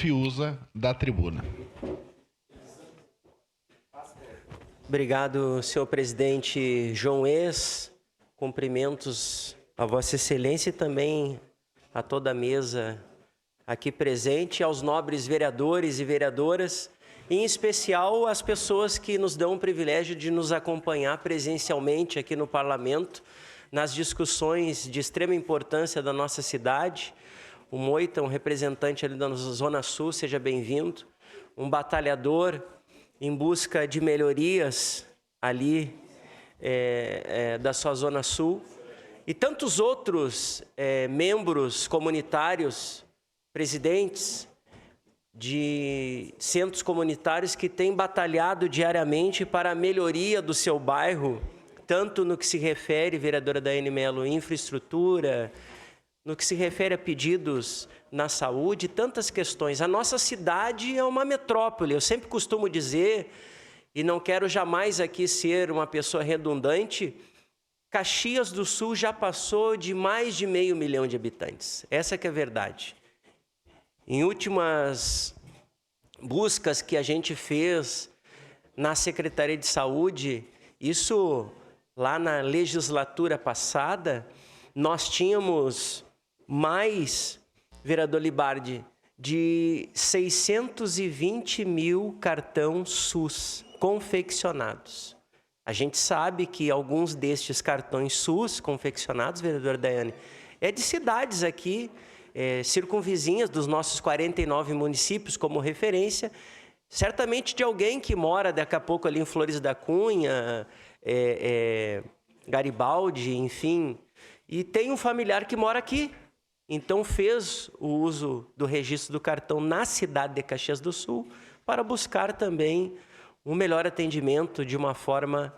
Fiuza, da tribuna. Obrigado, senhor presidente João Ex. Cumprimentos a Vossa Excelência e também a toda a mesa aqui presente, aos nobres vereadores e vereadoras, em especial às pessoas que nos dão o privilégio de nos acompanhar presencialmente aqui no Parlamento, nas discussões de extrema importância da nossa cidade. O Moita, um representante ali da Zona Sul, seja bem-vindo. Um batalhador em busca de melhorias ali da sua Zona Sul. E tantos outros membros comunitários, presidentes de centros comunitários que têm batalhado diariamente para a melhoria do seu bairro, tanto no que se refere, vereadora Daiane Mello, infraestrutura, no que se refere a pedidos na saúde, tantas questões. A nossa cidade é uma metrópole, eu sempre costumo dizer, e não quero jamais aqui ser uma pessoa redundante, Caxias do Sul já passou de mais de 500 mil de habitantes. Essa que é a verdade. Em últimas buscas que a gente fez na Secretaria de Saúde, isso lá na legislatura passada, nós tínhamos mais, vereador Libardi, de 620 mil cartões SUS confeccionados. A gente sabe que alguns destes cartões SUS confeccionados, vereador Daiane, é de cidades aqui, circunvizinhas dos nossos 49 municípios como referência, certamente de alguém que mora daqui a pouco ali em Flores da Cunha, Garibaldi, enfim, e tem um familiar que mora aqui. Então fez o uso do registro do cartão na cidade de Caxias do Sul para buscar também um melhor atendimento de uma forma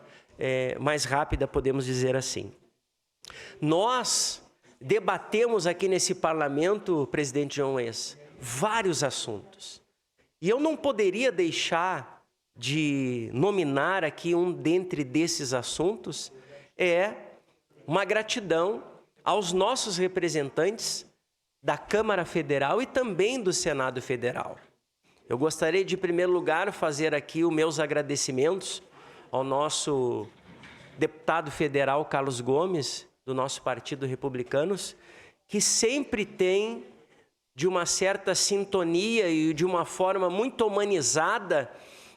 mais rápida, podemos dizer assim. Nós debatemos aqui nesse parlamento, presidente João Ex, vários assuntos. E eu não poderia deixar de nominar aqui um dentre desses assuntos, uma gratidão aos nossos representantes da Câmara Federal e também do Senado Federal. Eu gostaria de, em primeiro lugar, fazer aqui os meus agradecimentos ao nosso deputado federal Carlos Gomes, do nosso Partido Republicanos, que sempre tem, de uma certa sintonia e de uma forma muito humanizada,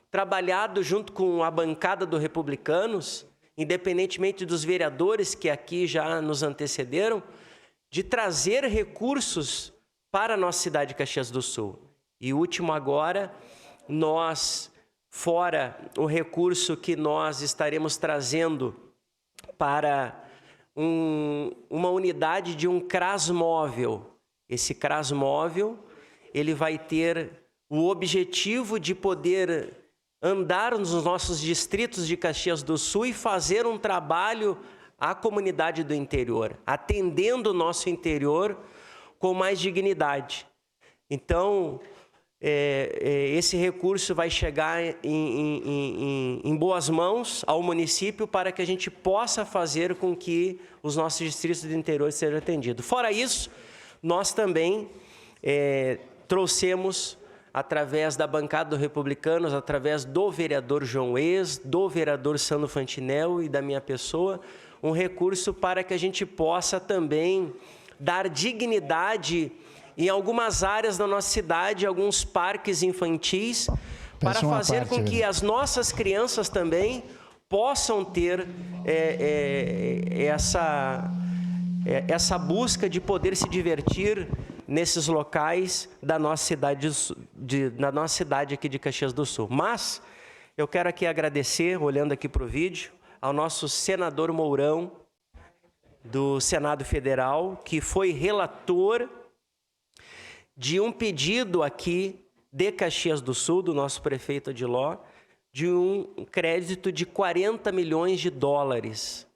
trabalhado junto com a bancada do Republicanos, independentemente dos vereadores que aqui já nos antecederam, de trazer recursos para a nossa cidade de Caxias do Sul. E último agora, nós, fora o recurso que nós estaremos trazendo para uma unidade de um CRAS móvel. Esse CRAS móvel, ele vai ter o objetivo de poder andar nos nossos distritos de Caxias do Sul e fazer um trabalho à comunidade do interior, atendendo o nosso interior com mais dignidade. Então, esse recurso vai chegar em boas mãos ao município para que a gente possa fazer com que os nossos distritos do interior sejam atendidos. Fora isso, nós também trouxemos, através da bancada do Republicanos, através do vereador João Ex, do vereador Sandro Fantinel e da minha pessoa, um recurso para que a gente possa também dar dignidade em algumas áreas da nossa cidade, alguns parques infantis, para fazer com que as nossas crianças também possam ter essa busca de poder se divertir nesses locais da nossa cidade aqui de Caxias do Sul. Mas eu quero aqui agradecer, olhando aqui para o vídeo, ao nosso senador Mourão, do Senado Federal, que foi relator de um pedido aqui de Caxias do Sul, do nosso prefeito Adiló, de um crédito de 40 milhões de dólares,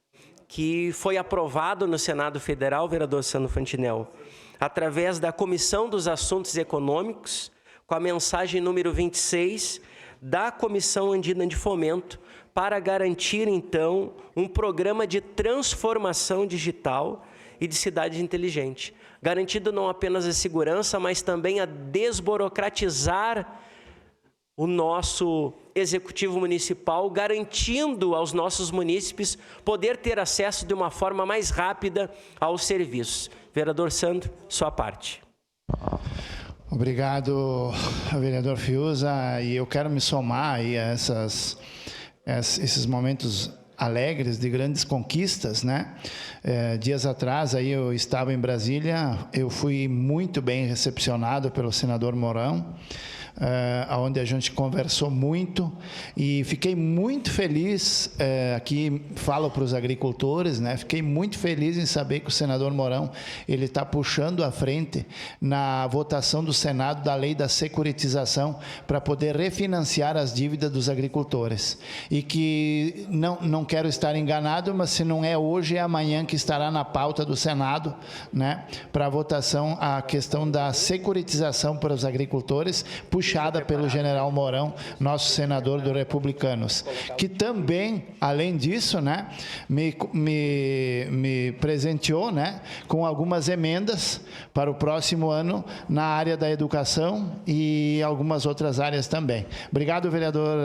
que foi aprovado no Senado Federal, vereador Sandro Fantinel, através da Comissão dos Assuntos Econômicos, com a mensagem número 26 da Comissão Andina de Fomento, para garantir, então, um programa de transformação digital e de cidade inteligente, garantindo não apenas a segurança, mas também a desburocratizar o nosso executivo municipal, garantindo aos nossos munícipes poder ter acesso de uma forma mais rápida aos serviços. Vereador Sandro, sua parte. Obrigado, vereador Fiuza, e eu quero me somar aí a esses momentos alegres de grandes conquistas, né? Dias atrás aí eu estava em Brasília, eu fui muito bem recepcionado pelo senador Mourão, onde a gente conversou muito e fiquei muito feliz, aqui falo para os agricultores, né? Fiquei muito feliz em saber que o senador Mourão, ele está puxando à frente na votação do Senado da lei da securitização para poder refinanciar as dívidas dos agricultores. E que não quero estar enganado, mas se não é hoje, é amanhã que estará na pauta do Senado, né? Para votação a questão da securitização para os agricultores, puxada pelo general Mourão, nosso senador dos republicanos, que também, além disso, né, me presenteou, né, com algumas emendas para o próximo ano na área da educação e algumas outras áreas também. Obrigado, vereador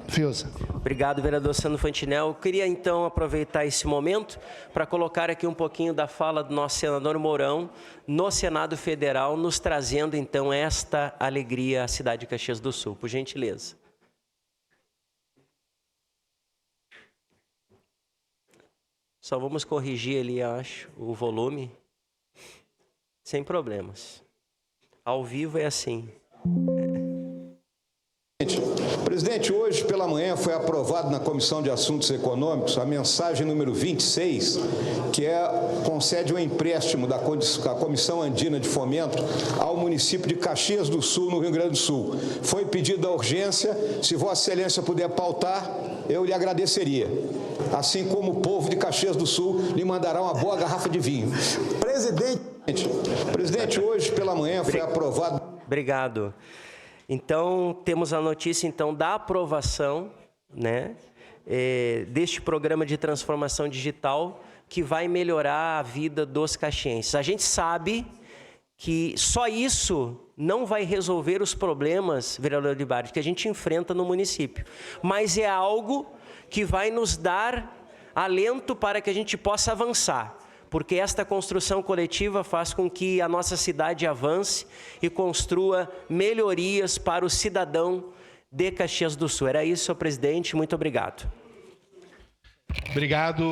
Fiuza. Obrigado, vereador Sandro Fantinel. Eu queria, então, aproveitar esse momento para colocar aqui um pouquinho da fala do nosso senador Mourão no Senado Federal, nos trazendo, então, esta alegria à cidade de Caxias do Sul. Por gentileza. Só vamos corrigir ali, acho, o volume. Sem problemas. Ao vivo é assim. Presidente, hoje pela manhã foi aprovado na Comissão de Assuntos Econômicos a mensagem número 26, que concede um empréstimo da Comissão Andina de Fomento ao município de Caxias do Sul, no Rio Grande do Sul. Foi pedido a urgência, se Vossa Excelência puder pautar, eu lhe agradeceria. Assim como o povo de Caxias do Sul lhe mandará uma boa garrafa de vinho. Presidente, hoje pela manhã foi aprovado... Obrigado. Então, temos a notícia, então, da aprovação, né, deste programa de transformação digital que vai melhorar a vida dos caxienses. A gente sabe que só isso não vai resolver os problemas, vereador Libardi, que a gente enfrenta no município, mas é algo que vai nos dar alento para que a gente possa avançar, porque esta construção coletiva faz com que a nossa cidade avance e construa melhorias para o cidadão de Caxias do Sul. Era isso, senhor presidente. Muito obrigado. Obrigado.